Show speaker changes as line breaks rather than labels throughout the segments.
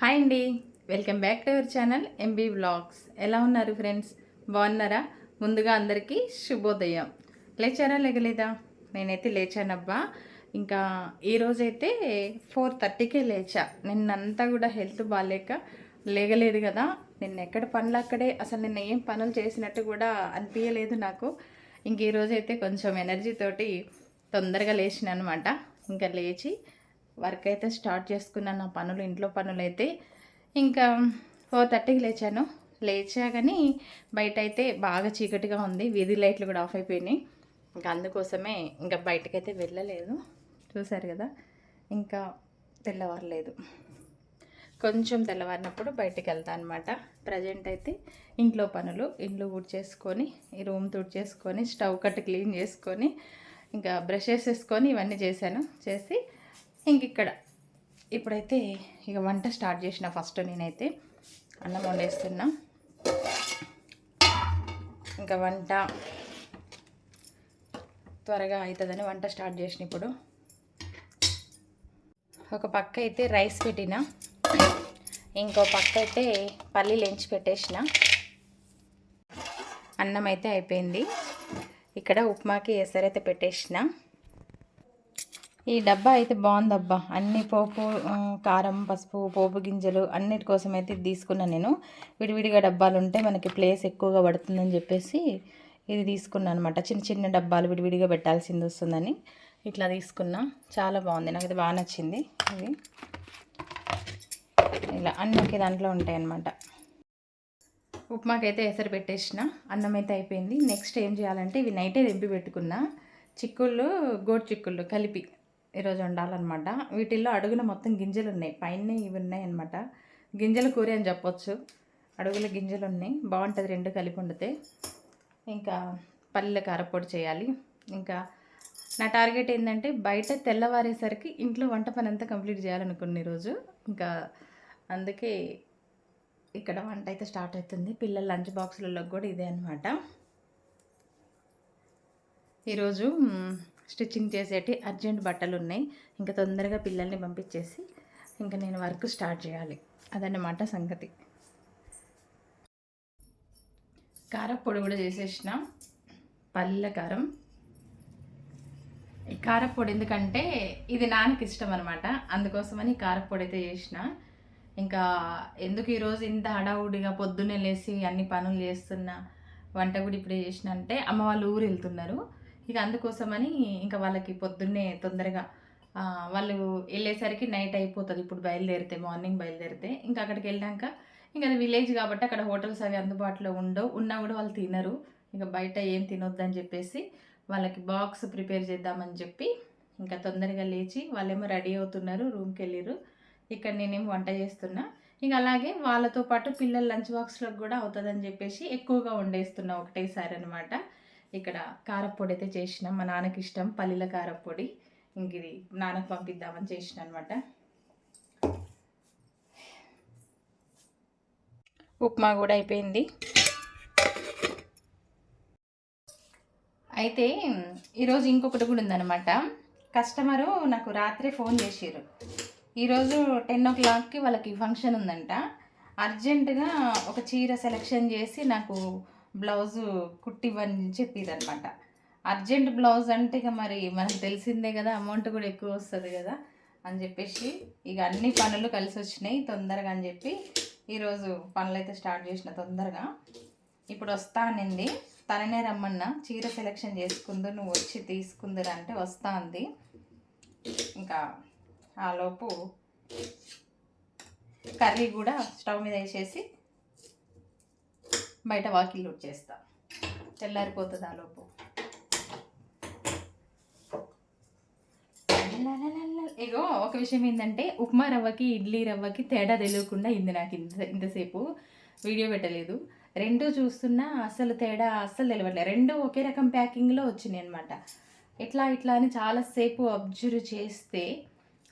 Hi అండి, welcome back to our channel MB vlogs. ఎలా ఉన్నారు ఫ్రెండ్స్? బాగున్నారా? ముందుగా అందరికీ శుభోదయం. లేచారా లేగలేదా? నేనైతే లేచానబ్బా. ఇంకా ఈరోజైతే 4:30కే లేచా. నిన్నంతా కూడా హెల్త్ బాగాలేక లేగలేదు కదా. నిన్న ఎక్కడ పనులు అక్కడే, అసలు నిన్న ఏం పనులు చేసినట్టు కూడా అనిపించలేదు నాకు. ఇంక ఈరోజైతే కొంచెం ఎనర్జీ తోటి తొందరగా లేచిన అనమాట. ఇంకా లేచి వర్క్ అయితే స్టార్ట్ చేసుకున్నాను. నా పనులు, ఇంట్లో పనులు అయితే ఇంకా 4:30కి లేచాను. లేచా కానీ బయట అయితే బాగా చీకటిగా ఉంది, వీధి లైట్లు కూడా ఆఫ్ అయిపోయినాయి. ఇంకా అందుకోసమే ఇంకా బయటకైతే వెళ్ళలేదు. చూసారు కదా, ఇంకా తెల్లవారలేదు. కొంచెం తెల్లవారినప్పుడు బయటికి వెళ్తాను అనమాట. ప్రజెంట్ అయితే ఇంట్లో పనులు, ఇల్లు ఊడ్చేసుకొని, ఈ రూమ్ తుడిచేసుకొని, స్టవ్ కట్టు క్లీన్ చేసుకొని, ఇంకా బ్రష్ వేసేసుకొని ఇవన్నీ చేశాను. చేసి ఇంక ఇక్కడ ఇప్పుడైతే ఇక వంట స్టార్ట్ చేసిన. ఫస్ట్ నేనైతే అన్నం వండేస్తున్నా. ఇంకా వంట త్వరగా అవుతుందని వంట స్టార్ట్ చేసిన. ఇప్పుడు ఒక పక్క అయితే రైస్ పెట్టిన, ఇంకో పక్క అయితే పల్లీలు ఎంచి పెట్టేసిన. అన్నం అయితే అయిపోయింది. ఇక్కడ ఉప్మాకి ఎసరైతే పెట్టేసిన. ఈ డబ్బా అయితే బాగుందబ్బా. అన్ని పోపు, కారం, పసుపు, పోపు గింజలు అన్నిటి కోసం అయితే తీసుకున్నాను నేను. విడివిడిగా డబ్బాలు ఉంటే మనకి ప్లేస్ ఎక్కువగా పడుతుందని చెప్పేసి ఇది తీసుకున్నాను అనమాట. చిన్న చిన్న డబ్బాలు విడివిడిగా పెట్టాల్సింది వస్తుందని ఇట్లా తీసుకున్నా. చాలా బాగుంది, నాకైతే బాగా నచ్చింది. ఇది ఇలా అన్నకి దాంట్లో ఉంటాయి అన్నమాట. ఉప్మాకైతే ఎసరు పెట్టేసిన. అన్నం అయితే అయిపోయింది. నెక్స్ట్ ఏం చేయాలంటే ఇవి నైటే తెంపి పెట్టుకున్నా. చిక్కుళ్ళు, గోడు చిక్కుళ్ళు కలిపి ఈరోజు వండాలన్నమాట. వీటిల్లో అడుగున మొత్తం గింజలు ఉన్నాయి, పైన ఇవి ఉన్నాయి అనమాట. గింజల కూర అని చెప్పొచ్చు. అడుగుల గింజలు ఉన్నాయి, బాగుంటుంది రెండు కలిపి వండితే. ఇంకా పల్లెల కారపొడి చేయాలి. ఇంకా నా టార్గెట్ ఏంటంటే బయట తెల్లవారేసరికి ఇంట్లో వంట పని అంతా కంప్లీట్ చేయాలనుకున్న ఈరోజు. ఇంకా అందుకే ఇక్కడ వంట అయితే స్టార్ట్ అవుతుంది. పిల్లల లంచ్ బాక్సులలో కూడా ఇదే అనమాట. ఈరోజు స్టిచ్చింగ్ చేసేటి అర్జెంట్ బట్టలు ఉన్నాయి. ఇంకా తొందరగా పిల్లల్ని పంపించేసి ఇంకా నేను వర్క్ స్టార్ట్ చేయాలి. అదన్నమాట సంగతి. కారపొడి కూడా చేసేసిన, పల్లె కారం. ఈ కారపొడి ఎందుకంటే ఇది నాన్నకి ఇష్టం అనమాట, అందుకోసమని కారపొడి అయితే చేసిన. ఇంకా ఎందుకు ఈరోజు ఇంత హడావుడిగా పొద్దున్నే లేచి అన్ని పనులు చేస్తున్నా, వంట కూడా ఇప్పుడే చేసిన అంటే అమ్మ వాళ్ళు ఊరు వెళ్తున్నారు. ఇక అందుకోసమని ఇంకా వాళ్ళకి పొద్దున్నే తొందరగా వాళ్ళు వెళ్ళేసరికి నైట్ అయిపోతుంది. ఇప్పుడు బయలుదేరితే, మార్నింగ్ బయలుదేరితే ఇంకా అక్కడికి వెళ్ళాక ఇంకా అది విలేజ్ కాబట్టి అక్కడ హోటల్స్ అవి అందుబాటులో ఉండవు. ఉన్నా కూడా వాళ్ళు తినరు. ఇంకా బయట ఏం తినొద్దని చెప్పేసి వాళ్ళకి బాక్స్ ప్రిపేర్ చేద్దామని చెప్పి ఇంకా తొందరగా లేచి వాళ్ళేమో రెడీ అవుతున్నారు, రూమ్కి వెళ్ళిరు. ఇక్కడ నేనేమో వంట చేస్తున్నా. ఇంకా అలాగే వాళ్ళతో పాటు పిల్లల లంచ్ బాక్స్లోకి కూడా అవుతుందని చెప్పేసి ఎక్కువగా వండేస్తున్నా ఒకటేసారి అనమాట. ఇక్కడ కారపొడి అయితే చేసినాం. మా నాన్నకి ఇష్టం పల్లీల కారపొడి. ఇంక ఇది నాన్నకు పంపిద్దామని చేసిన అనమాట. ఉప్మా కూడా అయిపోయింది. అయితే ఈరోజు ఇంకొకటి కూడా ఉందన్నమాట. కస్టమరు నాకు రాత్రి ఫోన్ చేసారు. ఈరోజు 10 o'clockకి వాళ్ళకి ఫంక్షన్ ఉందంట. అర్జెంటుగా ఒక చీర సెలెక్షన్ చేసి నాకు బ్లౌజు కుట్టివ్వని చెప్పిదనమాట. అర్జెంట్ బ్లౌజ్ అంటే ఇక మరి మనకు తెలిసిందే కదా, అమౌంట్ కూడా ఎక్కువ వస్తుంది కదా అని చెప్పేసి ఇక అన్ని పనులు కలిసి వచ్చినాయి తొందరగా అని చెప్పి ఈరోజు పనులు అయితే స్టార్ట్ చేసిన తొందరగా. ఇప్పుడు వస్తా అనింది, తననే రమ్మన్నా. చీర సెలెక్షన్ చేసుకుందు, నువ్వు వచ్చి తీసుకుందురా అంటే వస్తా అంది. ఇంకా ఆలోపు కర్రీ కూడా స్టవ్ మీద వేసేసి బయట వాకిల్ వచ్చేస్తా, తెల్లారిపోతుంది ఆలోపు. ఇగో ఒక విషయం ఏంటంటే ఉప్మా రవ్వకి ఇడ్లీ రవ్వకి తేడా తెలియకుండా ఇంది నాకు ఇంతసేపు వీడియో పెట్టలేదు. రెండు చూస్తున్నా అసలు తేడా అస్సలు తెలియట్లేదు. రెండు ఒకే రకం ప్యాకింగ్లో వచ్చినాయి అనమాట. ఇట్లా అని చాలాసేపు అబ్జర్వ్ చేస్తే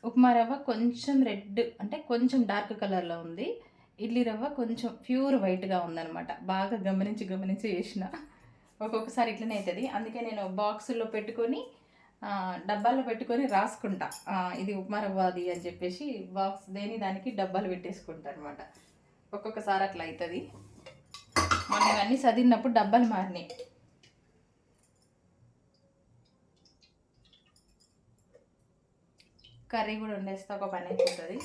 ఉప్మా రవ్వ కొంచెం రెడ్ అంటే కొంచెం డార్క్ కలర్లో ఉంది, ఇడ్లీ రవ్వ కొంచెం ప్యూర్ వైట్గా ఉందన్నమాట. బాగా గమనించి చేసిన. ఒక్కొక్కసారి ఇట్లనే అవుతుంది. అందుకే నేను బాక్సుల్లో పెట్టుకొని డబ్బాలో పెట్టుకొని రాసుకుంటా, ఇది ఉప్మా రవ్వ అది అని చెప్పేసి బాక్స్ దేని దానికి డబ్బాలు పెట్టేసుకుంటా అనమాట. ఒక్కొక్కసారి అట్లా అవుతుంది. మనం ఇవన్నీ చదివినప్పుడు డబ్బాలు మారినాయి. కర్రీ కూడా వండేస్తే ఒక పని అయిపోతుంది.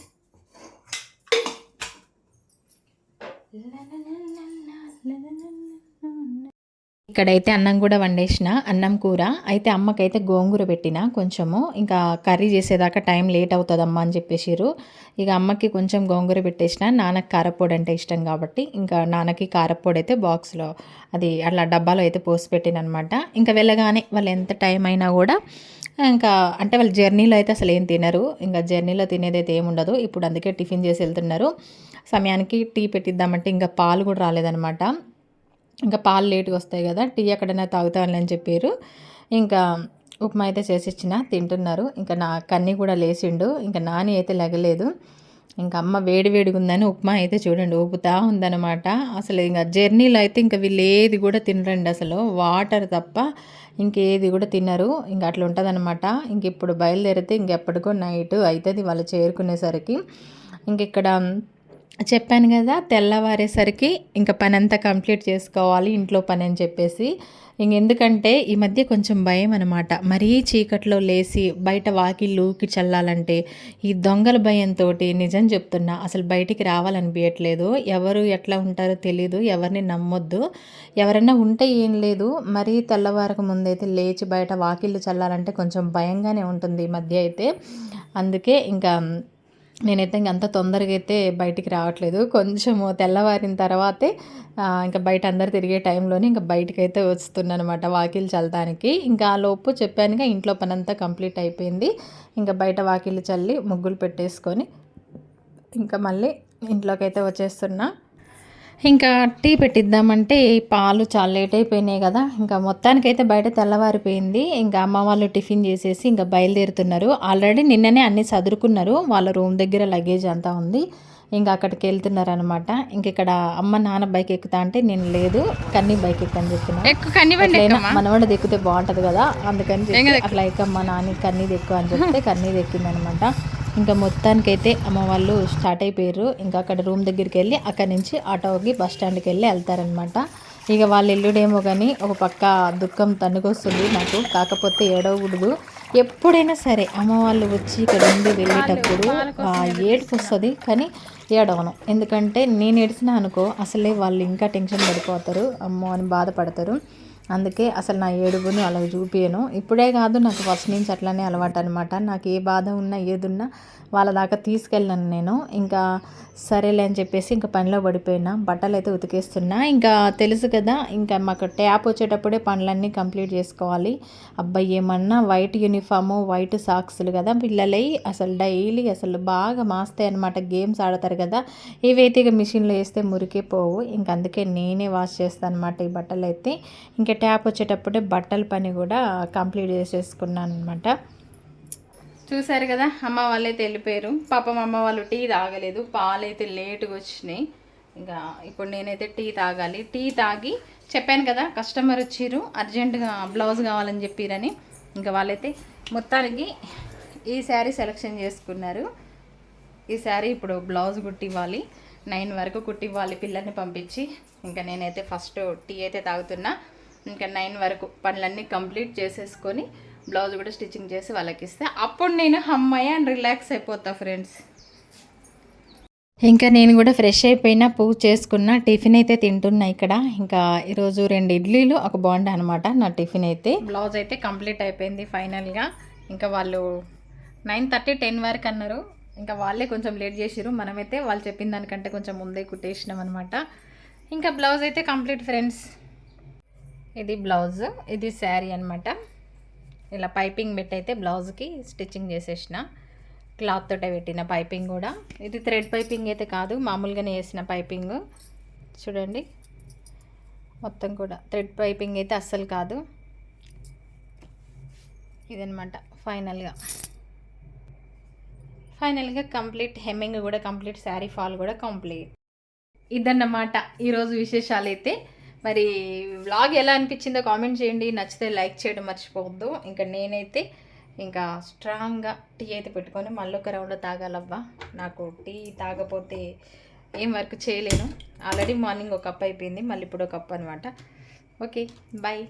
ఇక్కడైతే అన్నం కూడా వండేసిన, అన్నం కూర అయితే అమ్మకైతే గోంగూర పెట్టిన కొంచెము, ఇంకా కర్రీ చేసేదాకా టైం లేట్ అవుతుందమ్మా అని చెప్పేసిరు. ఇక అమ్మకి కొంచెం గోంగూర పెట్టేసిన, నాన్నకి కారపొడి అంటే ఇష్టం కాబట్టి ఇంకా నాన్నకి కారపొడి అయితే బాక్స్లో అది అట్లా డబ్బాలో అయితే పోసి పెట్టిన అనమాట. ఇంకా వెళ్ళగానే వాళ్ళు ఎంత టైం అయినా కూడా ఇంకా అంటే వాళ్ళు జర్నీలో అయితే అసలు ఏం తినరు, ఇంకా జర్నీలో తినేదైతే ఏముండదు. ఇప్పుడు అందుకే టిఫిన్ చేసి వెళ్తున్నారు. సమయానికి టీ పెట్టిద్దామంటే ఇంకా పాలు కూడా రాలేదనమాట. ఇంకా పాలు లేటుగా వస్తాయి కదా, టీ ఎక్కడైనా తాగుతాను అని చెప్పారు. ఇంకా ఉప్మా అయితే చేసిచ్చిన, తింటున్నారు. ఇంకా నా కన్నీ కూడా లేచిండు, ఇంకా నాని అయితే లెగలేదు. ఇంకా అమ్మ వేడి వేడిగా ఉందని ఉప్మా అయితే చూడండి ఊపుతా ఉందన్నమాట. అసలు ఇంకా జర్నీలో అయితే ఇంకా వీళ్ళు ఏది కూడా తినరండి, అసలు వాటర్ తప్ప ఇంకేది కూడా తినరు. ఇంకా అట్లా ఉంటుందన్నమాట. ఇంక ఇప్పుడు బయలుదేరితే ఇంకెప్పటికో నైట్ అవుతుంది వాళ్ళు చేరుకునేసరికి. ఇంక ఇక్కడ చెప్పాను కదా, తెల్లవారేసరికి ఇంకా పని అంతా కంప్లీట్ చేసుకోవాలి ఇంట్లో పని అని చెప్పేసి. ఎందుకంటే ఈ మధ్య కొంచెం భయం అనమాట, మరీ చీకట్లో లేచి బయట వాకిళ్ళూకి చల్లాలంటే ఈ దొంగల భయంతో నిజం చెప్తున్నా అసలు బయటికి రావాలనిపించట్లేదు. ఎవరు ఎట్లా ఉంటారో తెలీదు, ఎవరిని నమ్మొద్దు. ఎవరైనా ఉంటే ఏం లేదు, మరీ తెల్లవారక ముందైతే లేచి బయట వాకిళ్ళు చల్లాలంటే కొంచెం భయంగానే ఉంటుంది ఈ మధ్య అయితే. అందుకే ఇంకా నేనైతే ఇంకంత తొందరగా అయితే బయటికి రావట్లేదు. కొంచెము తెల్లవారిన తర్వాతే ఇంకా బయట అందరు తిరిగే టైంలోనే ఇంకా బయటకైతే వస్తున్నాను అనమాట వాకిలు చల్లడానికి. ఇంకా ఆ లోపు చెప్పానుగా ఇంట్లో పని అంతా కంప్లీట్ అయిపోయింది. ఇంకా బయట వాకిలు చల్లి ముగ్గులు పెట్టేసుకొని ఇంకా మళ్ళీ ఇంట్లోకి అయితే వచ్చేస్తున్నా. ఇంకా టీ పెట్టిద్దామంటే పాలు చాలా లేట్ అయిపోయినాయి కదా, ఇంకా మొత్తానికైతే బయట తెల్లవారిపోయింది. ఇంకా అమ్మ వాళ్ళు టిఫిన్ చేసేసి ఇంకా బయలుదేరుతున్నారు. ఆల్రెడీ నిన్ననే అన్నీ చదురుకున్నారు, వాళ్ళ రూమ్ దగ్గర లగేజ్ అంతా ఉంది. ఇంకా అక్కడికి వెళ్తున్నారు అనమాట. ఇంక ఇక్కడ అమ్మ నాన్న బైక్ ఎక్కుతా అంటే నేను లేదు, కన్నీ బైక్ ఎక్కని చెప్తున్నా. మనవాడిది ఎక్కితే బాగుంటుంది కదా, అందుకని అట్లా ఎక్కమ్మ నాని కన్నీది ఎక్కువ అని చెప్తే కన్నీది ఎక్కిందనమాట. ఇంకా మొత్తానికైతే అమ్మ వాళ్ళు స్టార్ట్ అయిపోయారు. ఇంకా అక్కడ రూమ్ దగ్గరికి వెళ్ళి అక్కడి నుంచి ఆటోకి బస్ స్టాండ్కి వెళ్ళి వెళ్తారనమాట. ఇక వాళ్ళు ఎల్లుడేమో కానీ ఒక పక్క దుఃఖం తన్నుకొస్తుంది నాకు. కాకపోతే ఏడవకూడదు, ఎప్పుడైనా సరే అమ్మ వాళ్ళు వచ్చి ఇక్కడ నుండి వెళ్ళేటప్పుడు ఏడుపు వస్తుంది, కానీ ఏడవను. ఎందుకంటే నేను ఏడిచినా అనుకో అసలే వాళ్ళు ఇంకా టెన్షన్ పడిపోతారు, అమ్మో అని బాధపడతారు. అందుకే అసలు నా ఏడుపుని అలా చూపించను. ఇప్పుడే కాదు, నాకు ఫస్ట్ నుంచి అట్లనే అలవాటు అనమాట. నాకు ఏ బాధ ఉన్నా ఏదున్నా వాళ్ళ దాకా తీసుకెళ్ళాను నేను. ఇంకా సరేలే అని చెప్పేసి ఇంకా పనిలో పడిపోయినా, బట్టలు అయితే ఉతికేస్తున్నా. ఇంకా తెలుసు కదా, ఇంకా మాకు ట్యాప్ వచ్చేటప్పుడే పనులన్నీ కంప్లీట్ చేసుకోవాలి. అబ్బాయి ఏమన్నా వైట్ యూనిఫాము వైట్ సాక్స్లు కదా పిల్లలై, అసలు డైలీ అసలు బాగా మాస్తాయి అనమాట. గేమ్స్ ఆడతారు కదా, ఇవైతే ఇక మిషన్లో వేస్తే మురికే పోవు. ఇంక అందుకే నేనే వాష్ చేస్తాను అనమాట ఈ బట్టలు అయితే. ఇంకా ట్యాప్ వచ్చేటప్పుడే బట్టల పని కూడా కంప్లీట్ చేసేసుకున్నాను అనమాట. చూసారు కదా, అమ్మ వాళ్ళైతే వెళ్ళిపోయారు. పాపం అమ్మ వాళ్ళు టీ తాగలేదు, పాలు అయితే లేటుగా వచ్చినాయి. ఇంకా ఇప్పుడు నేనైతే టీ తాగాలి. టీ తాగి చెప్పాను కదా కస్టమర్ వచ్చిర్రు, అర్జెంటుగా బ్లౌజ్ కావాలని చెప్పిరని. ఇంకా వాళ్ళైతే మొత్తానికి ఈ శారీ సెలెక్షన్ చేసుకున్నారు. ఈ శారీ ఇప్పుడు బ్లౌజ్ కుట్టివ్వాలి, 9 వరకు కుట్టివ్వాలి పిల్లల్ని పంపించి. ఇంకా నేనైతే ఫస్ట్ టీ అయితే తాగుతున్నా. ఇంకా 9 వరకు పనులన్నీ కంప్లీట్ చేసేసుకొని బ్లౌజ్ కూడా స్టిచ్చింగ్ చేసి వాళ్ళకి ఇస్తే అప్పుడు నేను అమ్మాయి అని రిలాక్స్ అయిపోతా ఫ్రెండ్స్. ఇంకా నేను కూడా ఫ్రెష్ అయిపోయినా, పూజ చేసుకున్న, టిఫిన్ అయితే తింటున్నా ఇక్కడ. ఇంకా ఈరోజు 2 ఇడ్లీలు ఒక బోండా అనమాట నా టిఫిన్ అయితే. బ్లౌజ్ అయితే కంప్లీట్ అయిపోయింది ఫైనల్గా. ఇంకా వాళ్ళు 9:30 10 వరకు అన్నారు. ఇంకా వాళ్ళే కొంచెం లేట్ చేసిరు, మనమైతే వాళ్ళు చెప్పిన దానికంటే కొంచెం ముందే కుట్టేసినాం అనమాట. ఇంకా బ్లౌజ్ అయితే కంప్లీట్ ఫ్రెండ్స్. ఇది బ్లౌజ్, ఇది శారీ అనమాట. ఇలా పైపింగ్ పెట్టి అయితే బ్లౌజ్కి స్టిచ్చింగ్ చేసేసిన, క్లాత్ తోటే పెట్టిన పైపింగ్ కూడా. ఇది థ్రెడ్ పైపింగ్ అయితే కాదు, మామూలుగానే వేసిన పైపింగ్. చూడండి మొత్తం కూడా థ్రెడ్ పైపింగ్ అయితే అస్సలు కాదు. ఇదనమాట ఫైనల్గా కంప్లీట్. హెమ్మింగ్ కూడా కంప్లీట్, శారీ ఫాల్ కూడా కంప్లీట్. ఇదన్నమాట ఈరోజు విశేషాలు అయితే. మరి వ్లాగ్ ఎలా అనిపించిందో కామెంట్ చేయండి, నచ్చితే లైక్ చేయడం మర్చిపోవద్దు. ఇంకా నేనైతే ఇంకా స్ట్రాంగ్గా టీ అయితే పెట్టుకొని మళ్ళీ ఒక రౌండ్ తాగాలబ్బా. నాకు టీ తాగపోతే ఏం వర్క్ చేయలేను. ఆల్రెడీ మార్నింగ్ ఒక కప్ అయిపోయింది, మళ్ళీ ఇప్పుడు ఒక కప్ అనమాట. Okay, bye.